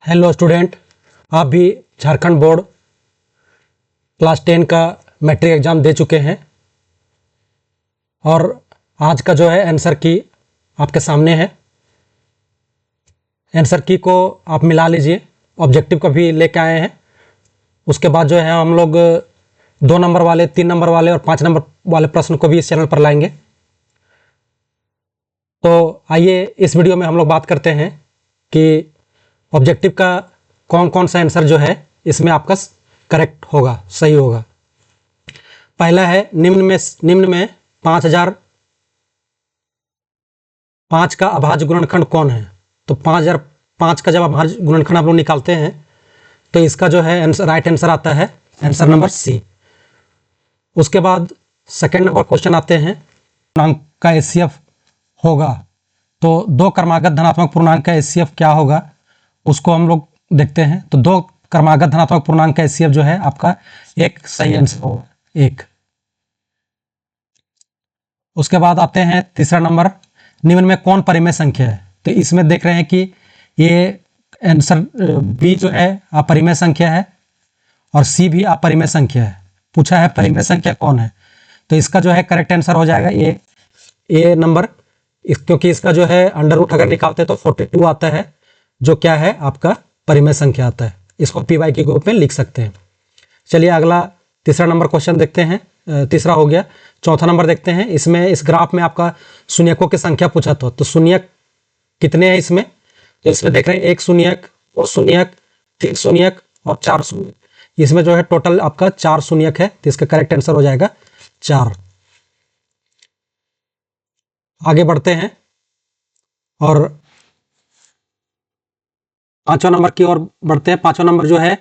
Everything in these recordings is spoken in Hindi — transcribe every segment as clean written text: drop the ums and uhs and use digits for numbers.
हेलो स्टूडेंट, आप भी झारखंड बोर्ड क्लास 10 का मैट्रिक एग्ज़ाम दे चुके हैं और आज का जो है आंसर की आपके सामने है। आंसर की को आप मिला लीजिए, ऑब्जेक्टिव का भी लेके आए हैं। उसके बाद जो है हम लोग 2 नंबर वाले, 3 नंबर वाले और 5 नंबर वाले प्रश्न को भी इस चैनल पर लाएंगे। तो आइए इस वीडियो में हम लोग बात करते हैं कि ऑब्जेक्टिव का कौन कौन सा आंसर जो है इसमें आपका करेक्ट होगा, सही होगा। पहला है निम्न में 5005 का अभाज्य गुणनखंड कौन है। तो 5005 का जब अभाज्य गुणनखंड आप लोग निकालते हैं तो इसका जो है राइट आंसर आता है आंसर नंबर सी। उसके बाद सेकंड नंबर क्वेश्चन आते हैं, पूर्णांक का एचसीएफ होगा। तो 2 क्रमागत धनात्मक पूर्णांक का एचसीएफ क्या होगा उसको हम लोग देखते हैं। तो 2 क्रमागत धनात्मक पूर्णांक का एचसीएफ जो है आपका एक सही आंसर होगा, एक। उसके बाद आते हैं तीसरा नंबर, निम्न में कौन परिमेय संख्या है। तो इसमें देख रहे हैं कि ये आंसर बी जो है अपरिमेय संख्या है और सी भी अपरिमेय संख्या है। पूछा है परिमेय संख्या कौन है, तो इसका जो है करेक्ट आंसर हो जाएगा ए नंबर। क्योंकि इसका जो है अंडर रूट अगर निकालते हैं तो 42 आता है, जो क्या है आपका परिमेय संख्या आता है। इसको पी वाई के रूप में लिख सकते हैं। चलिए अगला तीसरा नंबर क्वेश्चन देखते हैं। तीसरा हो गया। चौथा नंबर देखते हैं। इसमें इस ग्राफ में आपका शून्यकों की संख्या पूछा था, तो शून्यक कितने हैं इसमें। तो इसमें देख रहे हैं 1 शून्यक, 2 शून्यक, 3 शून्यक और 4 शून्यक। इसमें जो है टोटल आपका 4 शून्यक है, तो इसका करेक्ट आंसर हो जाएगा 4। आगे बढ़ते हैं और 5वां नंबर की ओर बढ़ते हैं। 5वां नंबर जो है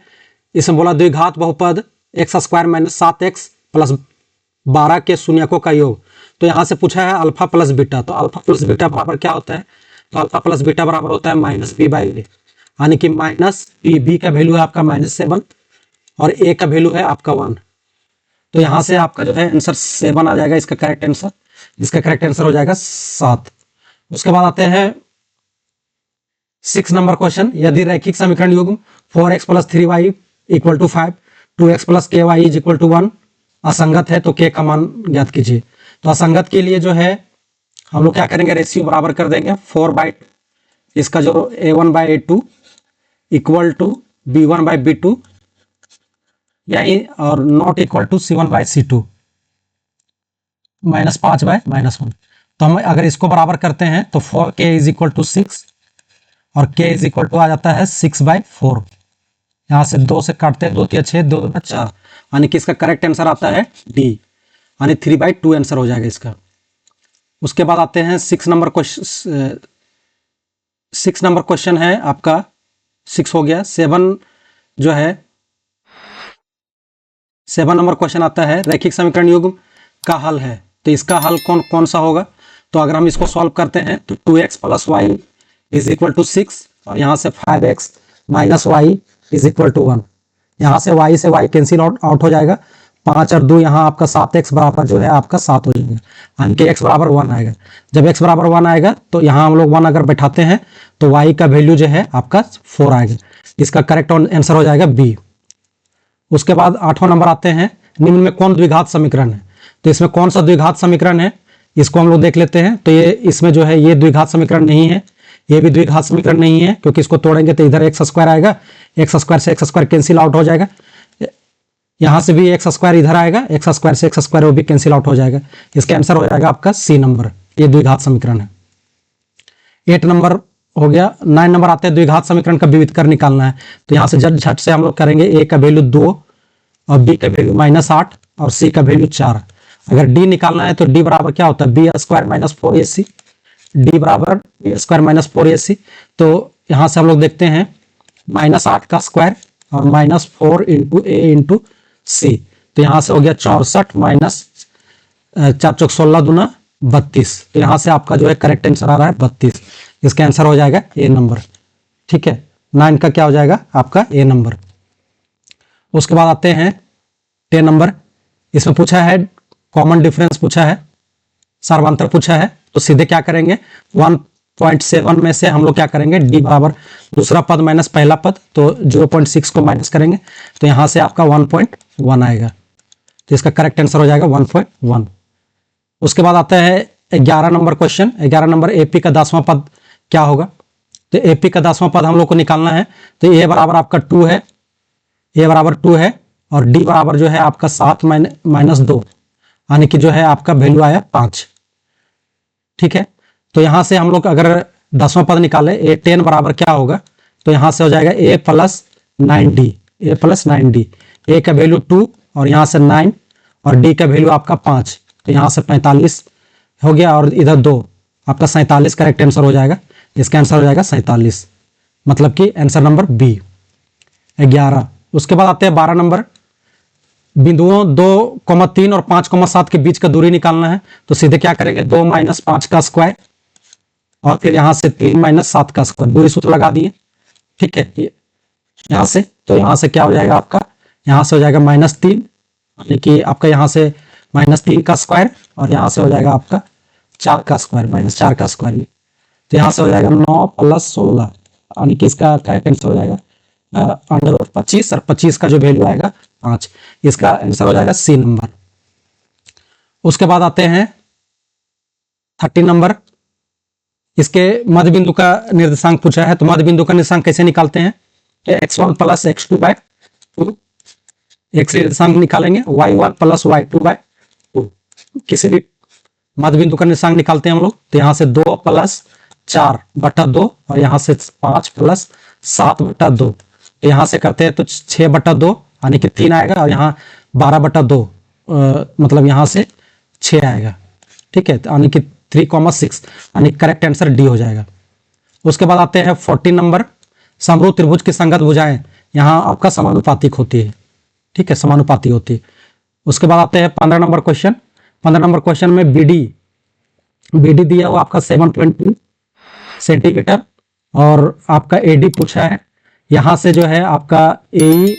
इसमें बोला द्विघात बहुपद x² - 7x + 12 के शून्यकों का योग। तो यहाँ से पूछा है अल्फा प्लस बीटा। तो अल्फा प्लस बीटा बराबर क्या होता है। तो अल्फा प्लस बीटा बराबर होता है -b/a, यानी कि -b का वैल्यू है आपका -7 और a का वैल्यू है आपका 1। तो यहाँ से आपका जो है आंसर 7 आ जाएगा इसका करेक्ट आंसर। इसका करेक्ट आंसर हो जाएगा 7। उसके बाद आते हैं 6 नंबर क्वेश्चन, यदि रैखिक समीकरण युग्म 4x + 3y = 5, 2x + ky = 1 असंगत है तो k का मान ज्ञात कीजिए। तो असंगत के लिए जो है हम लोग क्या करेंगे, रेशियो बराबर कर देंगे 4/, इसका जो a1/a2 = b1/b2 यानी और नॉट इक्वल टू c1/c2 -5/-1। तो हम अगर इसको बराबर करते हैं तो 4k = 6 और k = आ जाता है 6/4। यहाँ से 2 से काटते हैं, 2 × 6 2 × 4, यानी कि इसका करेक्ट आंसर आता है डी, यानी 3/2 आंसर हो जाएगा इसका। उसके बाद आते हैं 6 नंबर क्वेश्चन। 6 नंबर क्वेश्चन है आपका 6 हो गया। 7 जो है 7 नंबर क्वेश्चन आता है रैखिक समीकरण युग्म का हल है। तो इसका हल कौन सा होगा। तो अगर हम इसको सॉल्व करते हैं तो 2x + y = 6 और यहाँ से 5x - y = 1। यहाँ से y से y कैंसिल आउट हो जाएगा। 5 और 2 यहाँ आपका 7x बराबर जो है आपका 7 हो जाएगा, यानी कि x बराबर 1 आएगा। जब x बराबर 1 आएगा तो यहाँ हम लोग 1 अगर बैठाते हैं तो y का वैल्यू जो है आपका 4 आएगा। इसका करेक्ट आंसर हो जाएगा बी। उसके बाद 8वां नंबर आते हैं, निम्न में कौन द्विघात समीकरण है। तो इसमें कौन सा द्विघात समीकरण है इसको हम लोग देख लेते हैं। तो ये इसमें जो है ये द्विघात समीकरण नहीं है, ये भी द्विघात समीकरण नहीं है, क्योंकि इसको तोड़ेंगे तो इधर x² आएगा, x² से x² कैंसिल आउट हो जाएगा। यहाँ से भी x² इधर आएगा, x² से x² वो भी कैंसिल आउट हो जाएगा। इसका आंसर हो जाएगा आपका सी नंबर, ये द्विघात समीकरण है। 8 नंबर हो गया। 9 नंबर आते हैं द्विघात समीकरण का विविधकर निकालना है। तो यहाँ से झट से हम लोग करेंगे, a का वैल्यू 2 और b का वैल्यू -8 और c का वैल्यू 4। अगर d निकालना है तो d बराबर क्या होता है, b² - 4ac, d बराबर b² - 4ac। तो यहाँ से हम लोग देखते हैं -8 का स्क्वायर और -4 × a × c। तो यहाँ से हो गया 64 - 4 × 16 दूना 32। तो यहाँ से आपका जो है करेक्ट आंसर आ रहा है 32। इसका आंसर हो जाएगा ए नंबर। ठीक है, 9 का क्या हो जाएगा आपका ए नंबर। उसके बाद आते हैं 10 नंबर। इसमें पूछा है कॉमन डिफरेंस पूछा है, सार्वंतर पूछा है। तो सीधे क्या करेंगे, 1 0.7 में से हम लोग क्या करेंगे, डी बराबर दूसरा पद माइनस पहला पद, तो 0.6 को माइनस करेंगे तो यहाँ से आपका 1.1 आएगा, तो इसका करेक्ट आंसर हो जाएगा 1.1। उसके बाद आता है 11 नंबर क्वेश्चन। 11 नंबर एपी का 10वां पद क्या होगा, तो एपी का 10वां पद हम लोग को निकालना है। तो ए बराबर आपका 2 है, ए बराबर 2 है और डी बराबर जो है आपका 7 माइनस 2, यानी कि जो है आपका वैल्यू आया 5। ठीक है, तो यहां से हम लोग अगर 10वां पद निकाले, ए 10 बराबर क्या होगा, तो यहां से हो जाएगा ए प्लस 9डी, ए प्लस 9डी। ए का वैल्यू 2 और यहां से 9 और डी का वैल्यू आपका 5, तो यहां से 45 हो गया और इधर 2, आपका 47 करेक्ट आंसर हो जाएगा। इसका आंसर हो जाएगा 47, मतलब कि आंसर नंबर बी 11। उसके बाद आते हैं 12 नंबर। बिंदुओं 2,3 और 5,7 के बीच का दूरी निकालना है, तो सीधे क्या करेंगे, 2 माइनस 5 का स्क्वायर और फिर यहां से 3 माइनस 7 का स्क्वायर, दूरी सूत्र लगा दिए। ठीक है, यहां से, तो यहां से क्या हो जाएगा आपका, यहां से हो जाएगा -3, यानी कि आपका यहां से -3 का स्क्वायर और यहां से हो जाएगा आपका 4 का स्क्वायर, -4 का स्क्वायर। तो यहां से हो जाएगा 9 + 16, यानी कि इसका करेक्ट आंसर हो जाएगा √25 और 25 का जो वैल्यू आएगा 5, इसका आंसर हो जाएगा सी नंबर। उसके बाद आते हैं 30 नंबर। इसके मध्य बिंदु का निर्देशांक पूछा है, तो मध्य बिंदु का निर्देशांक कैसे निकालते हैं, x1 + x2/2, x निर्देशांक निकालेंगे, y1 + y2/2, किसी भी मध्य बिंदु का निर्देशांक निकालते हैं हम लोग। तो यहां से 2 + 4/2 और यहां से 5 + 7/2, तो यहां से करते हैं तो 6/2, यानी कि 3 आएगा और यहाँ 12/2, मतलब यहां से 6 आएगा। ठीक है, यानी कि 3,6, यानी करेक्ट आंसर डी हो जाएगा। उसके बाद आते हैं 14 नंबर। समरूप त्रिभुज की संगत भुजाएं यहाँ आपका समानुपातिक होती है। ठीक है, समानुपाती होती है। उसके बाद आते हैं 15 नंबर क्वेश्चन। 15 नंबर क्वेश्चन में बीडी दिया हुआ आपका 7.2 सेंटीमीटर और आपका एडी पूछा है। यहां से जो है आपका ए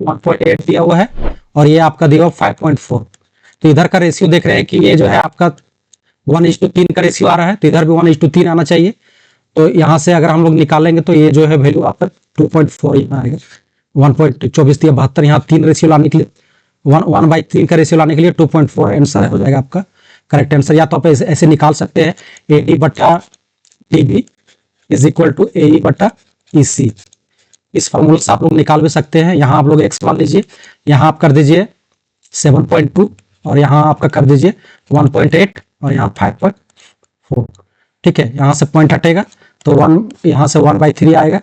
1.8 दिया हुआ है और ये आपका दिया हुआ 5.4। तो इधर का रेशियो देख रहे हैं कि ये जो है आपका 1:3 का रेशियो आ रहा है, तो इधर भी 1:3 आना चाहिए। तो यहां से अगर हम लोग निकालेंगे तो ये जो है वैल्यू आपका 2.4 आएगा। 1.24 यहाँ 3 रेशियो लाने के लिए 1/3 का रेशियो लाने के लिए 2.4 आंसर हो जाएगा आपका करेक्ट आंसर। या तो आप ऐसे निकाल सकते हैं, AD/TB = AE/EC। इस फॉर्मूला से आप लोग निकाल भी सकते हैं। यहाँ आप लोग x मान लीजिए, यहाँ आप कर दीजिए 7.2 और यहाँ आपका कर दीजिए 1.8 और यहाँ 5.4। ठीक है, यहाँ से पॉइंट हटेगा तो 1, यहाँ से 1/3 आएगा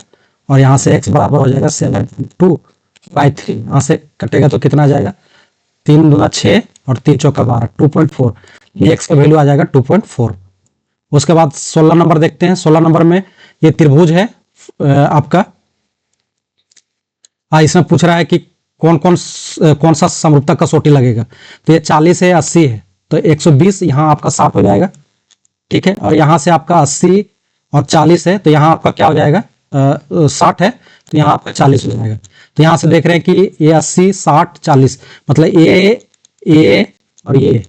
और यहाँ से x बराबर हो जाएगा 7/2/3। यहाँ से कटेगा तो कितना आ जाएगा, 3 दूना 6 और 3 चौका 12, 2.4। ये x का वैल्यू आ जाएगा 2.4। उसके बाद 16 नंबर देखते हैं। 16 नंबर में ये त्रिभुज है आपका। इसमें पूछ रहा है कि कौन सा समरूपता कसौटी लगेगा। तो ये 40 है, 80 है, तो 120 यहाँ आपका 7 हो जाएगा। ठीक है, और यहाँ से आपका 80 और 40 है, तो यहाँ आपका क्या हो जाएगा, 60 है, तो यहाँ आपका 40 हो जाएगा। तो यहाँ से देख रहे हैं कि ये 80, 60, 40, मतलब ए और ये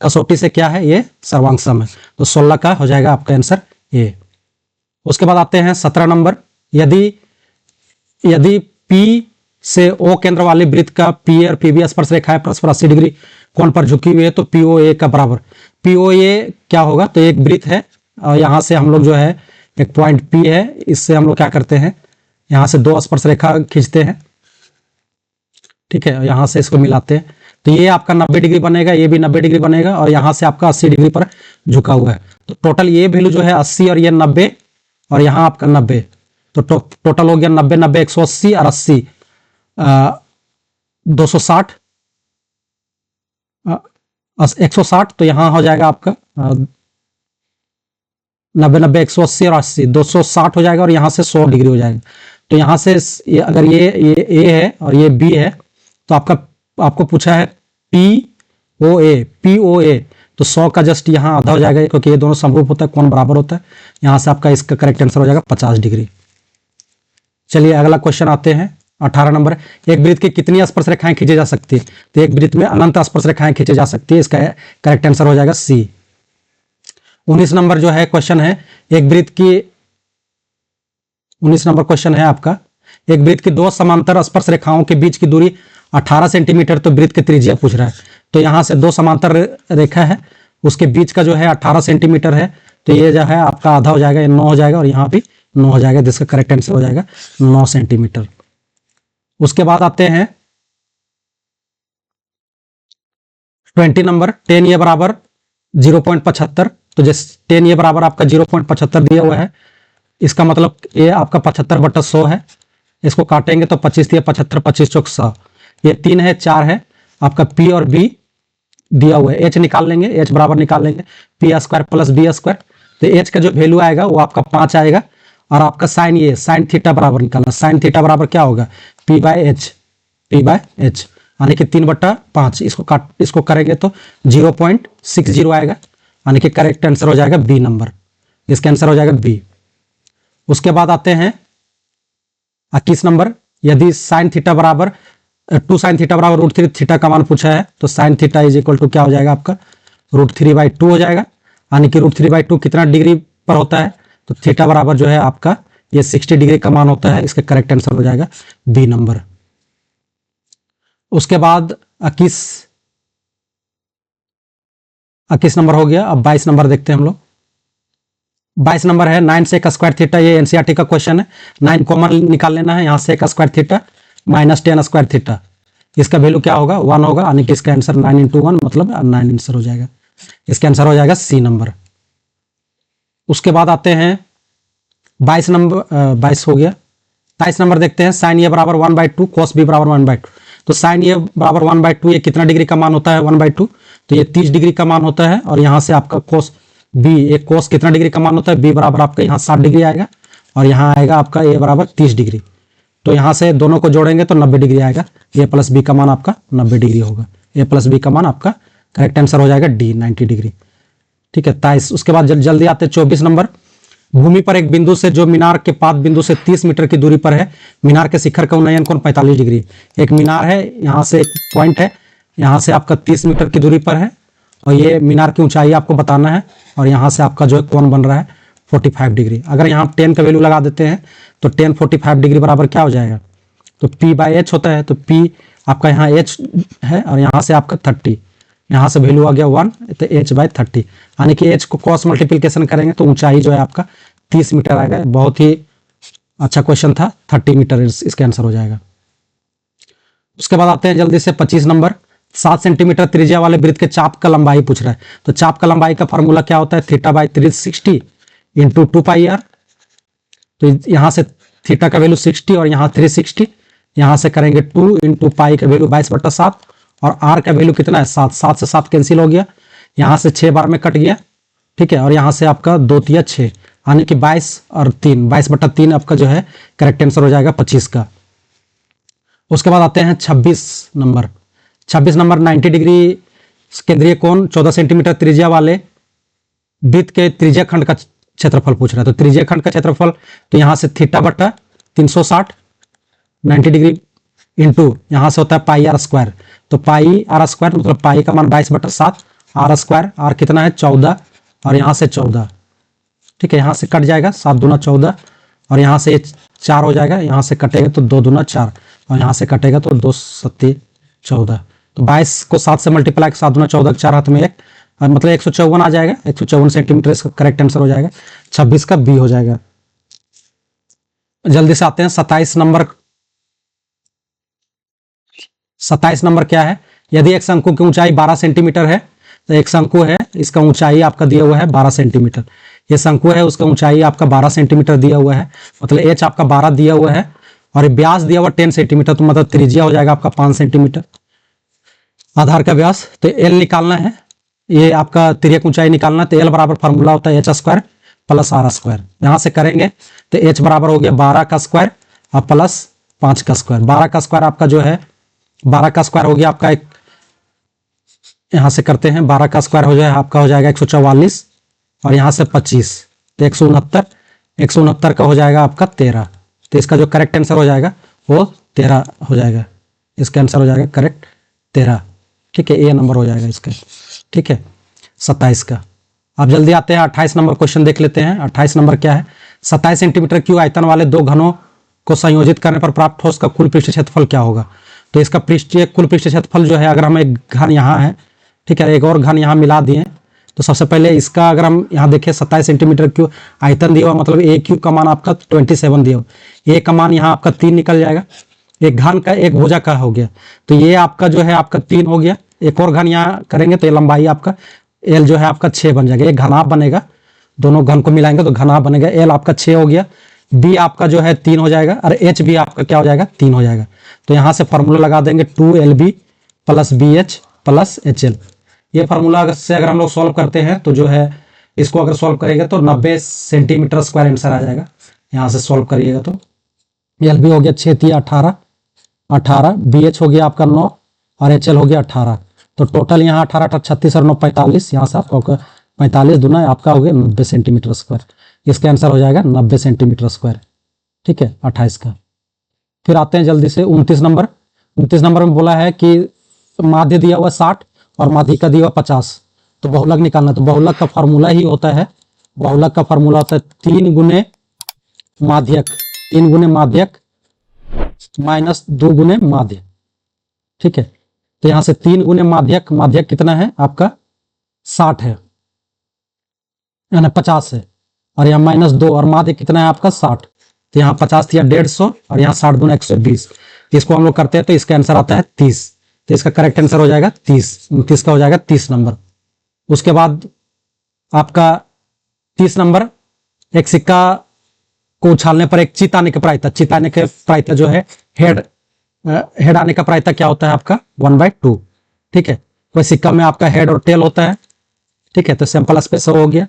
कसौटी से क्या है, ये सर्वांग सम है। तो 16 का हो जाएगा आपका आंसर ए। उसके बाद आते हैं 17 नंबर। यदि P से O केंद्र वाले वृत्त का P और PB स्पर्श रेखाएं परस्पर 80 डिग्री कोण पर झुकी हुई है, तो POA का बराबर POA क्या होगा, तो एक वृत्त है और यहाँ से हम लोग जो है एक पॉइंट P है, इससे हम लोग क्या करते हैं, यहाँ से 2 स्पर्श रेखा खींचते हैं। ठीक है, यहाँ से इसको मिलाते हैं, तो ये आपका 90 डिग्री बनेगा, ये भी 90 डिग्री बनेगा और यहाँ से आपका 80 डिग्री पर झुका हुआ है। तो टोटल ये वैल्यू जो है 80 और ये 90 और यहाँ आपका 90, तो टोटल हो गया 90, 90, 180 और 80, 260, 160। तो यहाँ हो जाएगा आपका 90, 90, 180 और 80, 260 हो जाएगा और यहाँ से 100 डिग्री हो जाएगा। तो यहाँ से अगर ये ए है और ये बी है, तो आपको पूछा है POA, तो 100 का जस्ट यहाँ आधा हो जाएगा, क्योंकि ये दोनों समरूप होता है, कोण बराबर होता है। यहाँ से आपका इसका करेक्ट आंसर हो जाएगा 50 डिग्री। चलिए अगला क्वेश्चन आते हैं 18 नंबर। एक वृत्त की कितनी स्पर्श रेखाएं खींची जा सकती है, तो एक वृत्त में अनंत स्पर्श रेखाएं खींची जा सकती है। इसका करेक्ट आंसर हो जाएगा सी। 19 नंबर जो है क्वेश्चन है, एक वृत्त की 19 नंबर क्वेश्चन है आपका, एक वृत्त की दो समांतर स्पर्श रेखाओं के बीच की दूरी 18 सेंटीमीटर, तो वृत्त की त्रिज्या पूछ रहा है। तो यहाँ से दो समांतर रेखा है, उसके बीच का जो है 18 सेंटीमीटर है, तो ये जो है आपका आधा हो जाएगा, ये 9 हो जाएगा, और यहाँ भी 9 हो जाएगा, जिसका करेक्ट आंसर हो जाएगा 9 सेंटीमीटर। उसके बाद आते हैं 20 नंबर, 10 ये बराबर 0.75, तो जैसे 10 ये बराबर आपका 0.75 दिया हुआ है, इसका मतलब ये आपका 75/100 है, इसको काटेंगे तो 25 दिया 75, 25 चौक 100, ये 3 है 4 है, आपका P और B दिया हुआ है, H निकाल लेंगे, H बराबर निकाल लेंगे P² प्लस B², तो H का जो वैल्यू आएगा वो आपका 5 आएगा, और आपका साइन ये साइन थीटा बराबर निकालना, साइन थीटा बराबर क्या होगा P/H, P/H यानी कि 3/5, इसको करेंगे तो 0.60 आएगा, यानी कि करेक्ट आंसर हो जाएगा बी नंबर, इसका आंसर हो जाएगा बी। उसके बाद आते हैं 21 नंबर, यदि साइन थीटा बराबर 2 साइन थीटा बराबर √3 थीटा का मान पूछा है, तो sine theta is equal to क्या हो जाएगा आपका √3/2 हो जाएगा, यानी कि √3/2 कितना डिग्री पर होता है, तो थीटा बराबर जो है आपका ये 60 डिग्री का मान होता है, इसका करेक्ट आंसर हो जाएगा बी नंबर। उसके बाद 21 नंबर हो गया। अब 22 नंबर देखते हैं हम लोग। 22 नंबर है 9 सेक स्क्वायर थीटा, ये एनसीईआरटी का क्वेश्चन है, 9 कॉमन निकाल लेना है, यहाँ sec square theta minus 10 square theta, इसका वैल्यू क्या होगा 1 होगा, यानी कि इसका आंसर 9 × 1 मतलब 9 आंसर हो जाएगा, इसका आंसर हो जाएगा सी नंबर। उसके बाद आते हैं 22 नंबर, 22 हो गया। 23 नंबर देखते हैं, साइन ए बराबर 1/2 कॉस बी बराबर 1/2, तो साइन ए बराबर 1/2 ये कितना डिग्री का मान होता है 1/2, तो ये 30 डिग्री का मान होता है, और यहाँ से आपका कॉस बी, एक कॉस कितना डिग्री का मान होता है बी बराबर आपका यहाँ 60 डिग्री आएगा, और यहाँ आएगा आपका ए बराबर 30 डिग्री, तो यहाँ से दोनों को जोड़ेंगे तो 90 डिग्री आएगा, ए प्लस बी का मान आपका 90 डिग्री होगा, ए प्लस बी का मान आपका करेक्ट आंसर हो जाएगा डी 90 डिग्री। ठीक है 23। उसके बाद जल्दी आते हैं 24 नंबर, भूमि पर एक बिंदु से जो मीनार के पाद बिंदु से 30 मीटर की दूरी पर है, मीनार के शिखर का उन्नयन कोण 45 डिग्री। एक मीनार है, यहाँ से एक पॉइंट है, यहाँ से आपका 30 मीटर की दूरी पर है, और ये मीनार की ऊंचाई आपको बताना है, और यहाँ से आपका जो है कोण बन रहा है 45 डिग्री। अगर यहाँ 10 का वैल्यू लगा देते हैं तो 10 45 डिग्री बराबर क्या हो जाएगा, तो P/H होता है, तो P आपका यहाँ H है, और यहाँ से आपका 30, यहाँ से वैल्यू आ गया 1, तो H/30, यानी कि H को क्रॉस मल्टीप्लिकेशन करेंगे तो ऊंचाई जो है आपका 30 मीटर आएगा। बहुत ही अच्छा क्वेश्चन था, 30 मीटर इसका आंसर हो जाएगा। उसके बाद आते हैं जल्दी से 25 नंबर, 7 सेंटीमीटर त्रिज्या वाले वृत्त के चाप का लंबाई पूछ रहा है, तो चाप का लंबाई का फॉर्मूला क्या होता है θ/360 × 2πr, तो यहाँ से थीटा का वैल्यू 60 और यहाँ 360, यहाँ से करेंगे 2 × पाई का वैल्यू 22/7, और r का वैल्यू कितना है 7, 7 से 7 कैंसिल हो गया, यहाँ से 6 बार में कट गया, ठीक है, और यहाँ से आपका 2 × 6 यानी कि 22 और 3 22/3 आपका जो है करेक्ट आंसर हो जाएगा 25 का। उसके बाद आते हैं 26 नंबर, 26 नंबर 90 डिग्री केंद्रीय कोण 14 सेंटीमीटर त्रिज्या वाले वृत्त के त्रिज्या खंड का क्षेत्रफल पूछ रहा है, तो त्रिज्या खंड का क्षेत्रफल, तो यहाँ से θ/360 90 डिग्री इंटू यहाँ से होता है πr², तो πr² मतलब पाई का मान 22/7, r², r कितना है 14, और यहाँ से 14, ठीक है, यहाँ से कट जाएगा 7 दूना 14, और यहाँ से 4 हो जाएगा, यहाँ से कटेगा तो 2 दूना 4, और यहाँ से कटेगा तो 2 7 14, तो 22 को 7 से मल्टीप्लाई 7 दूना 14, 4 हाथ में 1, और मतलब 154 आ जाएगा, 154 सेंटीमीटर इसका करेक्ट आंसर हो जाएगा, 26 का बी हो जाएगा। जल्दी से आते हैं 27 नंबर। 27 नंबर क्या है, यदि एक शंकु की ऊंचाई 12 सेंटीमीटर है, तो एक शंकु है, इसका ऊंचाई आपका दिया हुआ है 12 सेंटीमीटर, ये शंकु है, उसका ऊंचाई आपका 12 सेंटीमीटर दिया हुआ है, मतलब एच आपका 12 दिया हुआ है, और व्यास दिया हुआ 10 सेंटीमीटर, तो मतलब त्रिज्या हो जाएगा आपका 5 सेंटीमीटर, आधार का व्यास, तो एल निकालना है, ये आपका तिर्यक ऊंचाई निकालना, तो एल बराबर फार्मूला होता है h² + r², यहाँ से करेंगे तो h बराबर हो गया 12 का स्क्वायर और प्लस 5 का स्क्वायर, 12 का स्क्वायर आपका जो है 12 का स्क्वायर हो गया आपका एक, यहाँ से करते हैं 12 का स्क्वायर हो जाए आपका हो जाएगा 144, और यहाँ से 25 तो 169, 169 का हो जाएगा आपका 13, तो इसका जो करेक्ट आंसर हो जाएगा वो 13 हो जाएगा, इसका आंसर हो जाएगा करेक्ट 13, ठीक है, ए नंबर हो जाएगा इसका, ठीक है 27 का। अब जल्दी आते हैं 28 नंबर क्वेश्चन देख लेते हैं। 28 नंबर क्या है, 27 सेंटीमीटर क्यूब आयतन वाले दो घनों को संयोजित करने पर प्राप्त ठोस का कुल पृष्ठ क्षेत्रफल क्या होगा। तो इसका पृष्ठीय कुल पृष्ठ क्षेत्रफल जो है, अगर हम एक घन यहाँ है, ठीक है, एक और घन यहाँ मिला दिए, तो सबसे पहले इसका अगर हम यहाँ देखें 27 सेंटीमीटर क्यूब आयतन दिया हुआ, मतलब ए क्यूब का मान आपका 27 दिया हुआ, ए का मान यहाँ आपका 3 निकल जाएगा, एक घन का एक भुजा का हो गया, तो ये आपका जो है आपका 3 हो गया। एक और घन यहाँ करेंगे तो ये लंबाई आपका एल जो है आपका 6 बन जाएगा, एक घनाभ बनेगा, दोनों घन को मिलाएंगे तो घनाभ बनेगा, एल आपका 6 हो गया, बी आपका जो है 3 हो जाएगा, और एच भी आपका क्या हो जाएगा 3 हो जाएगा। तो यहाँ से फॉर्मूला लगा देंगे 2LB plus BH plus HL। ये फार्मूला से अगर हम लोग सॉल्व करते हैं तो जो है इसको अगर सॉल्व करेंगे तो 90 सेंटीमीटर स्क्वायर आंसर आ जाएगा। यहाँ से सॉल्व करिएगा तो LB हो गया 6 3 18, BH हो गया आपका 9 और HL हो गया 18। तो टोटल यहाँ 18 18 36 और 9 45, यहाँ से आपका 45 दूना आपका हो गया 90 सेंटीमीटर स्क्वायर। इसका आंसर हो जाएगा 90 सेंटीमीटर स्क्वायर, ठीक है 28 का। फिर आते हैं जल्दी से 29 नंबर। 29 नंबर में बोला है कि माध्य दिया हुआ 60 और माध्यिका दिया हुआ 50, तो बहुलक निकालना। तो बहुलक का फार्मूला ही होता है, बहुलक का फार्मूला होता है 3 गुने माध्यक, 3 गुने माध्यक माइनस 2 गुने माध्य, ठीक है। तो यहां से 3 गुने माध्यक, माध्यक कितना है आपका 60 है, यानी 50 है, और यहाँ माइनस 2, और माध्य कितना है आपका 60, तो यहाँ 50 या 150 और यहाँ 60 दूना 120। इसको हम लोग करते हैं तो इसका आंसर आता है 30। तो इसका करेक्ट आंसर हो जाएगा 30, 29 का हो जाएगा 30 नंबर। उसके बाद आपका 30 नंबर, एक सिक्का को उछालने पर एक चित आने की प्रायिकता, चित आने की प्रायिकता जो है हेड आने का प्रायिकता क्या होता है आपका 1/2, ठीक है। कोई सिक्का में आपका हेड और टेल होता है, ठीक है। तो सैंपल स्पेस हो गया,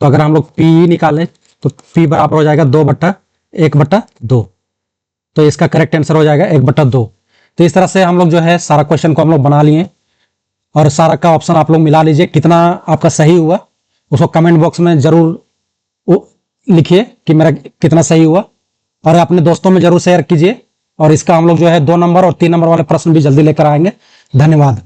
तो अगर हम लोग पी निकालें तो पी बराबर हो जाएगा 2/1/2, तो इसका करेक्ट आंसर हो जाएगा 1/2। तो इस तरह से हम लोग जो है सारा क्वेश्चन को हम लोग बना लिए, और सारा का ऑप्शन आप लोग मिला लीजिए, कितना आपका सही हुआ उसको कमेंट बॉक्स में जरूर लिखिए कि मेरा कितना सही हुआ, और अपने दोस्तों में जरूर शेयर कीजिए। और इसका हम लोग जो है 2 नंबर और 3 नंबर वाले प्रश्न भी जल्दी लेकर आएंगे। धन्यवाद।